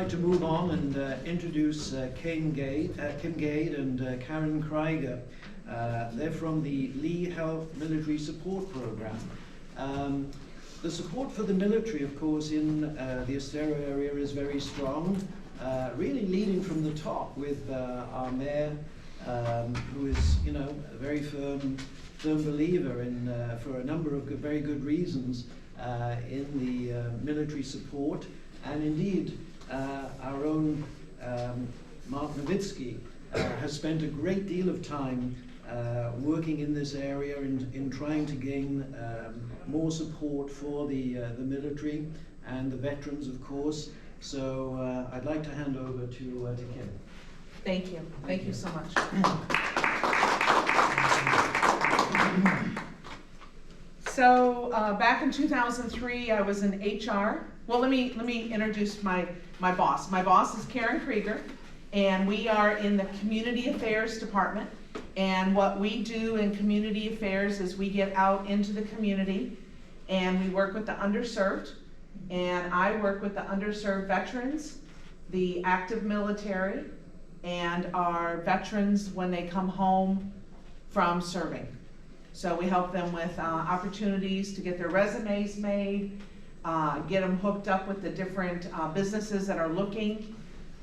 like to move on and introduce Kim Gade and Karen Krieger. They're from the Lee Health Military Support Program. The support for the military, of course, in the Estero area is very strong, really leading from the top with our mayor, who is, you know, a very firm believer in, for a number of very good reasons, in the military support. And indeed, our own Mark Nowitzki has spent a great deal of time working in this area in trying to gain more support for the military and the veterans, of course. So I'd like to hand over to Kim. Thank you. Thank you so much. So back in 2003, I was in HR. Well, let me introduce my boss. My boss is Karen Krieger, and we are in the Community Affairs Department. And what we do in Community Affairs is we get out into the community and we work with the underserved. And I work with the underserved veterans, the active military, and our veterans when they come home from serving. So we help them with opportunities to get their resumes made, get them hooked up with the different businesses that are looking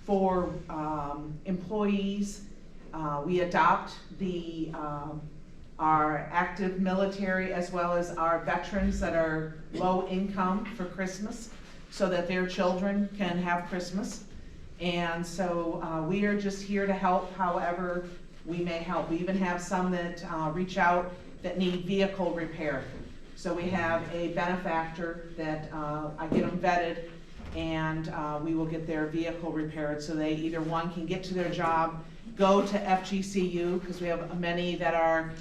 for employees. We adopt our active military as well as our veterans that are low income for Christmas so that their children can have Christmas. And so we are just here to help however we may help. We even have some that reach out that need vehicle repair. So we have a benefactor that I get them vetted, and we will get their vehicle repaired so they either one can get to their job, go to FGCU, because we have many that are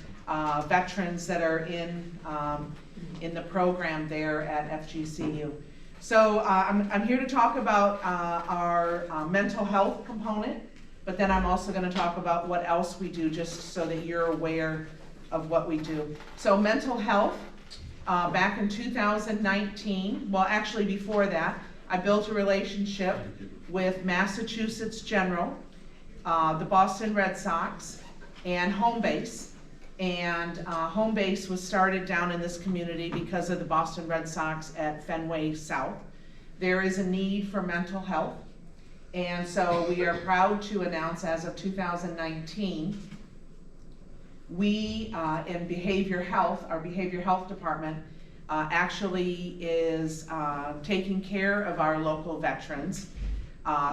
veterans that are in the program there at FGCU. So I'm here to talk about our mental health component, but then I'm also going to talk about what else we do just so that you're aware of what we do. So mental health, back in 2019, well actually before that, I built a relationship with Massachusetts General, the Boston Red Sox, and Home Base. And Home Base was started down in this community because of the Boston Red Sox at Fenway South. There is a need for mental health, and so we are proud to announce as of 2019, we in behavior health, our behavior health department actually is taking care of our local veterans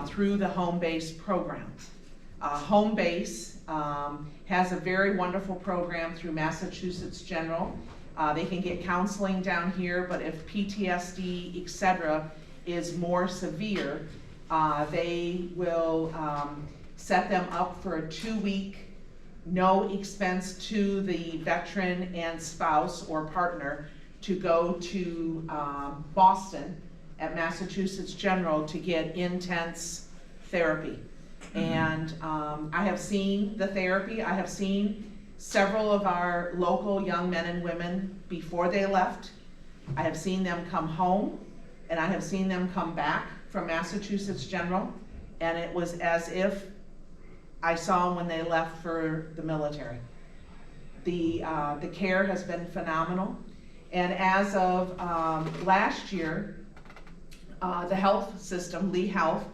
through the Home Base program. Home Base has a very wonderful program through Massachusetts General. They can get counseling down here, but if PTSD, etc., is more severe, they will set them up for a 2-week, no expense to the veteran and spouse or partner to go to Boston at Massachusetts General to get intense therapy. And I have seen the therapy. I have seen several of our local young men and women before they left. I have seen them come home, and I have seen them come back from Massachusetts General, and it was as if I saw them when they left for the military. The care has been phenomenal, and as of last year, the health system, Lee Health,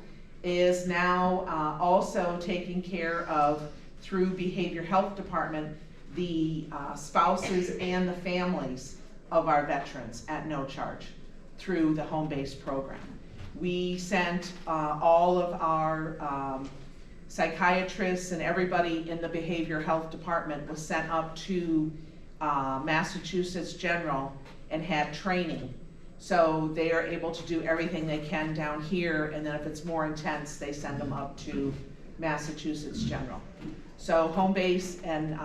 is now also taking care of, through Behavior Health Department, the spouses and the families of our veterans at no charge through the Home Base program. We sent all of our psychiatrists and everybody in the Behavior Health Department was sent up to Massachusetts General and had training. So they are able to do everything they can down here, and then if it's more intense, they send them up to Massachusetts General. So Home Base and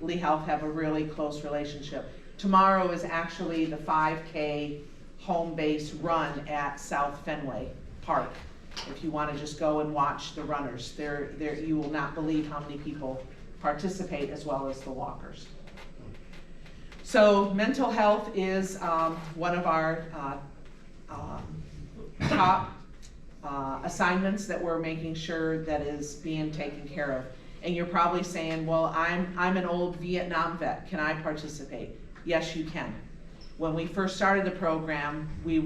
Lee Health have a really close relationship. Tomorrow is actually the 5K Home Base run at South Fenway Park. If you want to just go and watch the runners, you will not believe how many people participate, as well as the walkers. So mental health is one of our top assignments that we're making sure that is being taken care of. And you're probably saying, well, I'm an old Vietnam vet, can I participate? Yes, you can. When we first started the program, we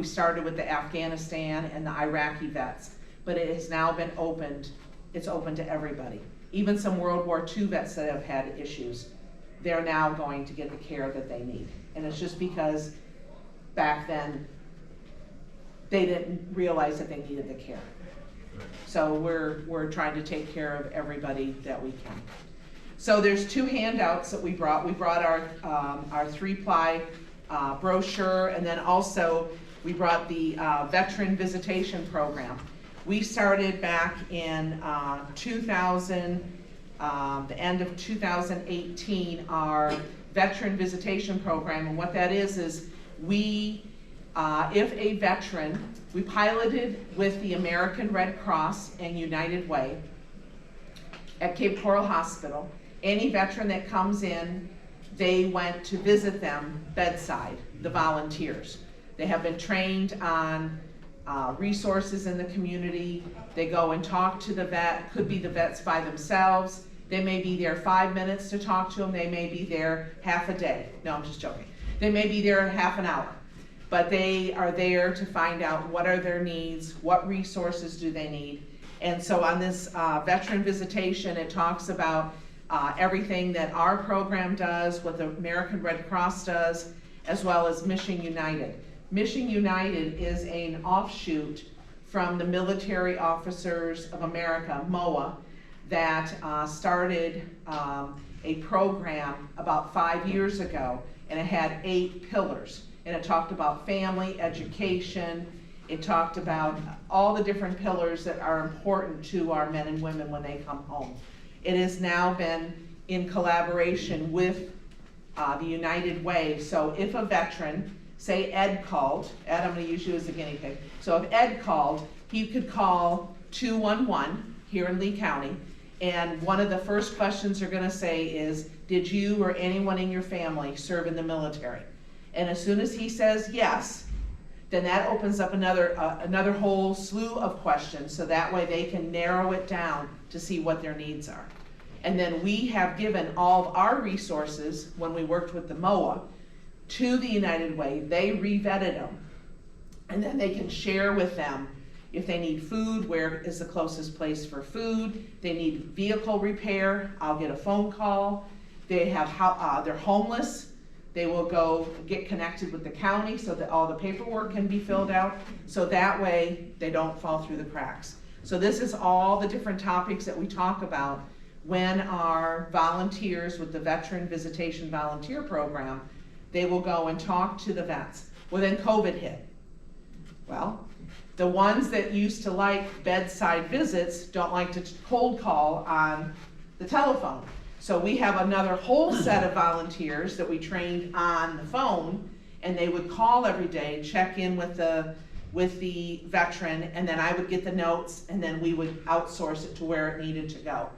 started with the Afghanistan and the Iraqi vets, but it has now been opened, it's open to everybody. Even some World War II vets that have had issues, they're now going to get the care that they need. And it's just because back then, they didn't realize that they needed the care. So we're trying to take care of everybody that we can. So there's 2 handouts that we brought. We brought our 3-ply brochure, and then also we brought the Veteran Visitation Program. We started back in the end of 2018, our Veteran Visitation Program, and what that is we, if a veteran, we piloted with the American Red Cross and United Way at Cape Coral Hospital. Any veteran that comes in, they went to visit them bedside, the volunteers. They have been trained on resources in the community. They go and talk to the vet, could be the vets by themselves. They may be there 5 minutes to talk to them. They may be there half a day. No, I'm just joking. They may be there half an hour. But they are there to find out what are their needs, what resources do they need. And so on this veteran visitation, it talks about everything that our program does, what the American Red Cross does, as well as Mission United. Mission United is an offshoot from the Military Officers of America, MOA, that started a program about 5 years ago, and it had 8 pillars. And it talked about family, education, it talked about all the different pillars that are important to our men and women when they come home. It has now been in collaboration with the United Way. So if a veteran, say Ed called, Ed, I'm going to use you as the guinea pig. So if Ed called, he could call 211 here in Lee County, and one of the first questions they're going to say is, did you or anyone in your family serve in the military? And as soon as he says yes, then that opens up another whole slew of questions, so that way they can narrow it down to see what their needs are. And then we have given all of our resources, when we worked with the MOA, to the United Way. They re-vetted them, and then they can share with them if they need food, where is the closest place for food. They need vehicle repair, I'll get a phone call. They have they're homeless. They will go get connected with the county so that all the paperwork can be filled out, so that way they don't fall through the cracks. So this is all the different topics that we talk about when our volunteers with the Veteran Visitation Volunteer Program, they will go and talk to the vets. Well, then COVID hit. Well, the ones that used to like bedside visits don't like to cold call on the telephone. So we have another whole set of volunteers that we trained on the phone, and they would call every day, check in with the veteran, and then I would get the notes, and then we would outsource it to where it needed to go.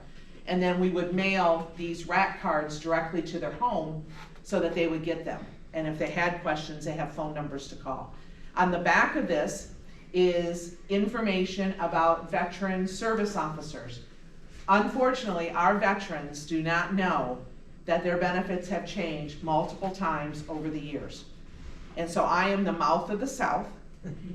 And then we would mail these RAT cards directly to their home so that they would get them. And if they had questions, they have phone numbers to call. On the back of this is information about veteran service officers. Unfortunately, our veterans do not know that their benefits have changed multiple times over the years. And so I am the mouth of the South,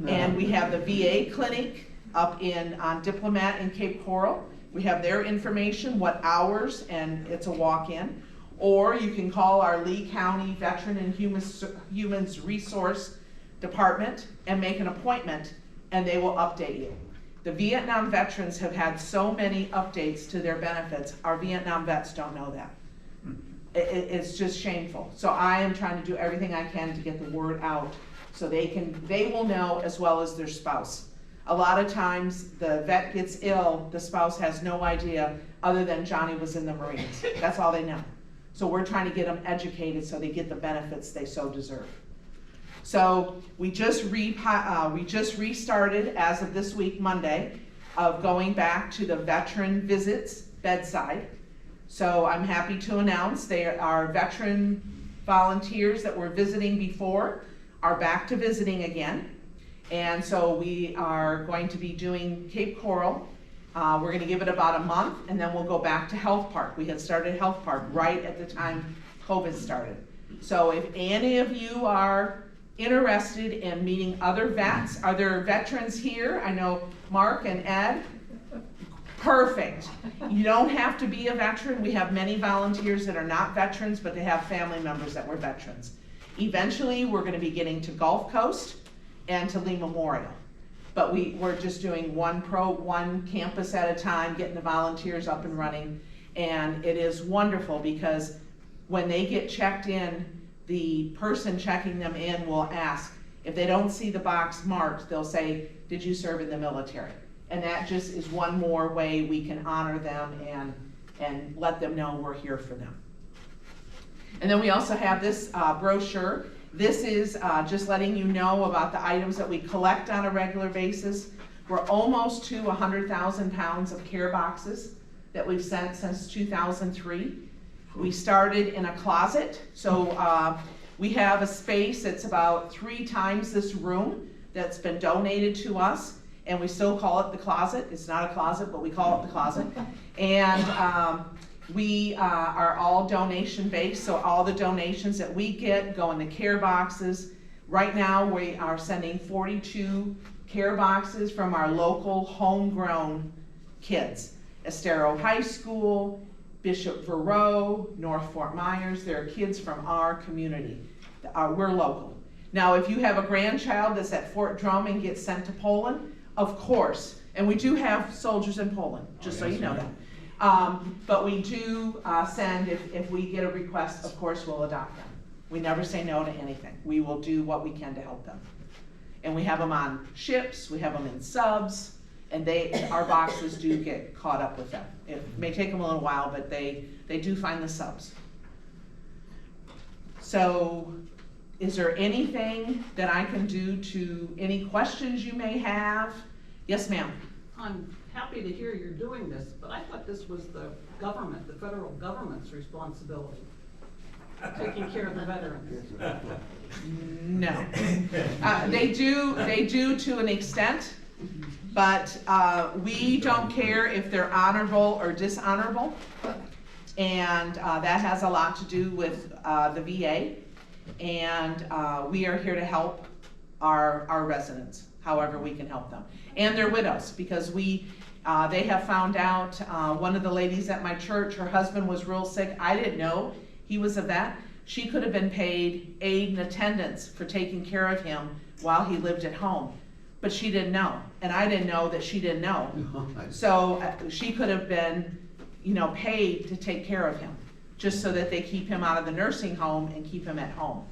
and we have the VA clinic up on Diplomat in Cape Coral. We have their information, what hours, and it's a walk-in. Or you can call our Lee County Veteran and Humans Resource Department and make an appointment, and they will update you. The Vietnam veterans have had so many updates to their benefits. Our Vietnam vets don't know that. It's just shameful. So I am trying to do everything I can to get the word out so they will know, as well as their spouse. A lot of times the vet gets ill, the spouse has no idea other than Johnny was in the Marines. That's all they know. So we're trying to get them educated so they get the benefits they so deserve. So we just restarted as of this week, Monday, of going back to the veteran visits bedside. So I'm happy to announce our veteran volunteers that were visiting before are back to visiting again. And so we are going to be doing Cape Coral. We're gonna give it about a month, and then we'll go back to Health Park. We had started Health Park right at the time COVID started. So if any of you are interested in meeting other vets, are there veterans here? I know Mark and Ed. Perfect. You don't have to be a veteran. We have many volunteers that are not veterans, but they have family members that were veterans. Eventually, we're gonna be getting to Gulf Coast and to Lee Memorial. But we're just doing one campus at a time, getting the volunteers up and running. And it is wonderful because when they get checked in, the person checking them in will ask, if they don't see the box marked, they'll say, did you serve in the military? And that just is one more way we can honor them and let them know we're here for them. And then we also have this brochure. This is just letting you know about the items that we collect on a regular basis. We're almost to 100,000 pounds of care boxes that we've sent since 2003. We started in a closet, so we have a space that's about 3 times this room that's been donated to us, and we still call it the closet. It's not a closet, but we call it the closet. And we are all donation based, so all the donations that we get go in the care boxes. Right now we are sending 42 care boxes from our local homegrown kids. Estero High School, Bishop Verot, North Fort Myers. They're kids from our community. We're local. Now if you have a grandchild that's at Fort Drum and gets sent to Poland, of course, and we do have soldiers in Poland, just so you know that. But we do send, if we get a request, of course we'll adopt them. We never say no to anything. We will do what we can to help them. And we have them on ships, we have them in subs, and our boxes do get caught up with them. It may take them a little while, but they do find the subs. So, is there anything that I can do to, any questions you may have? Yes, ma'am. I'm happy to hear you're doing this, but I thought this was the government, the federal government's responsibility, taking care of the veterans. No. They do to an extent, but we don't care if they're honorable or dishonorable, and that has a lot to do with the VA, and we are here to help our residents however we can help them, and their widows, because they have found out, one of the ladies at my church, her husband was real sick. I didn't know he was a vet. She could have been paid aid and attendance for taking care of him while he lived at home, but she didn't know, and I didn't know that she didn't know. So she could have been, paid to take care of him, just so that they keep him out of the nursing home and keep him at home.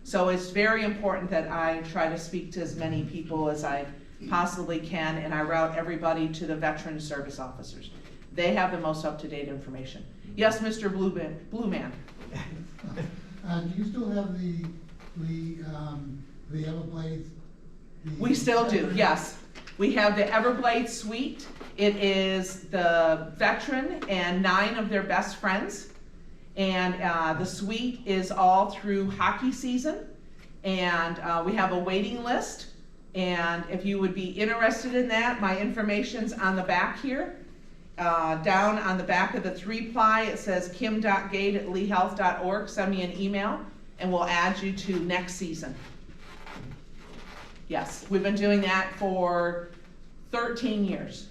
So it's very important that I try to speak to as many people as I possibly can, and I route everybody to the veteran service officers. They have the most up-to-date information. Yes, Mr. Blue Man. Do you still have the Everblades? We still do, yes. We have the Everblades suite. It is the veteran and 9 of their best friends. And the suite is all through hockey season. And we have a waiting list. And if you would be interested in that, my information's on the back here. Down on the back of the 3-ply, it says kim.gate@leehealth.org. Send me an email and we'll add you to next season. Yes, we've been doing that for 13 years.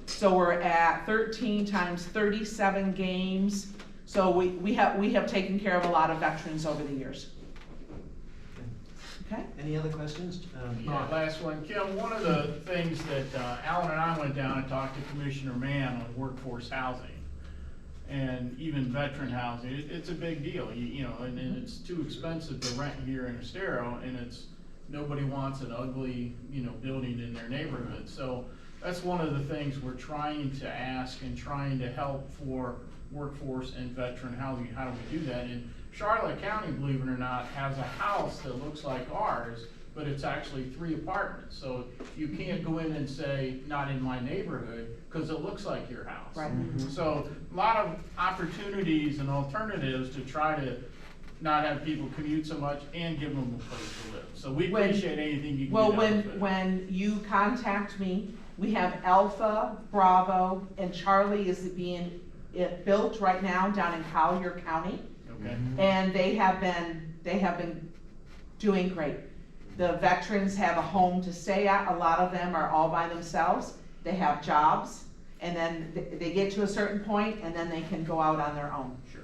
So we're at 13 times 37 games. So we have taken care of a lot of veterans over the years. Okay. Any other questions? Yeah, last one. Kim, one of the things that Alan and I went down and talked to Commissioner Mann on workforce housing and even veteran housing. It's a big deal, and it's too expensive to rent here in Estero, and nobody wants an ugly, building in their neighborhood. So that's one of the things we're trying to ask and trying to help for workforce and veteran housing. How do we do that? And Charlotte County, believe it or not, has a house that looks like ours, but it's actually 3 apartments. So you can't go in and say, not in my neighborhood, because it looks like your house. Right. So a lot of opportunities and alternatives to try to not have people commute so much, and give them a place to live. So we When- appreciate anything you can do. Well, to when, help it. when you contact me, we have Alpha, Bravo, and Charlie is being built right now down in Collier County. Okay, And they have been doing great. The veterans have a home to stay at, a lot of them are all by themselves, they have jobs, and then they get to a certain point, and then they can go out on their own. sure.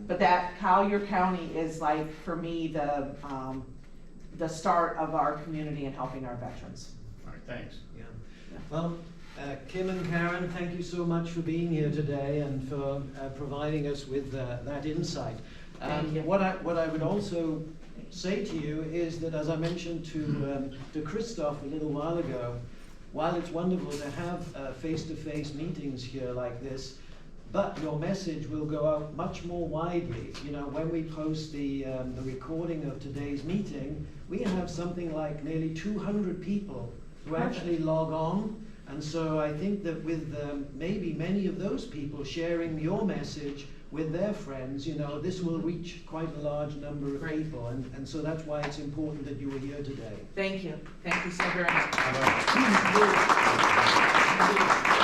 But that Collier County is like, for me, the start of our community and helping our veterans. All right, thanks. Yeah. Well, Kim and Karen, thank you so much for being here today and for providing us with that insight. Thank you. What I would also say to you is that, as I mentioned to Christoph a little while ago, while it's wonderful to have face-to-face meetings here like this, but your message will go out much more widely. You know, when we post the recording of today's meeting, we have something like nearly 200 people who actually log on. And so I think that with maybe many of those people sharing your message with their friends, you know, this will reach quite a large number of people. And so that's why it's important that you were here today. Thank you so very much. How about-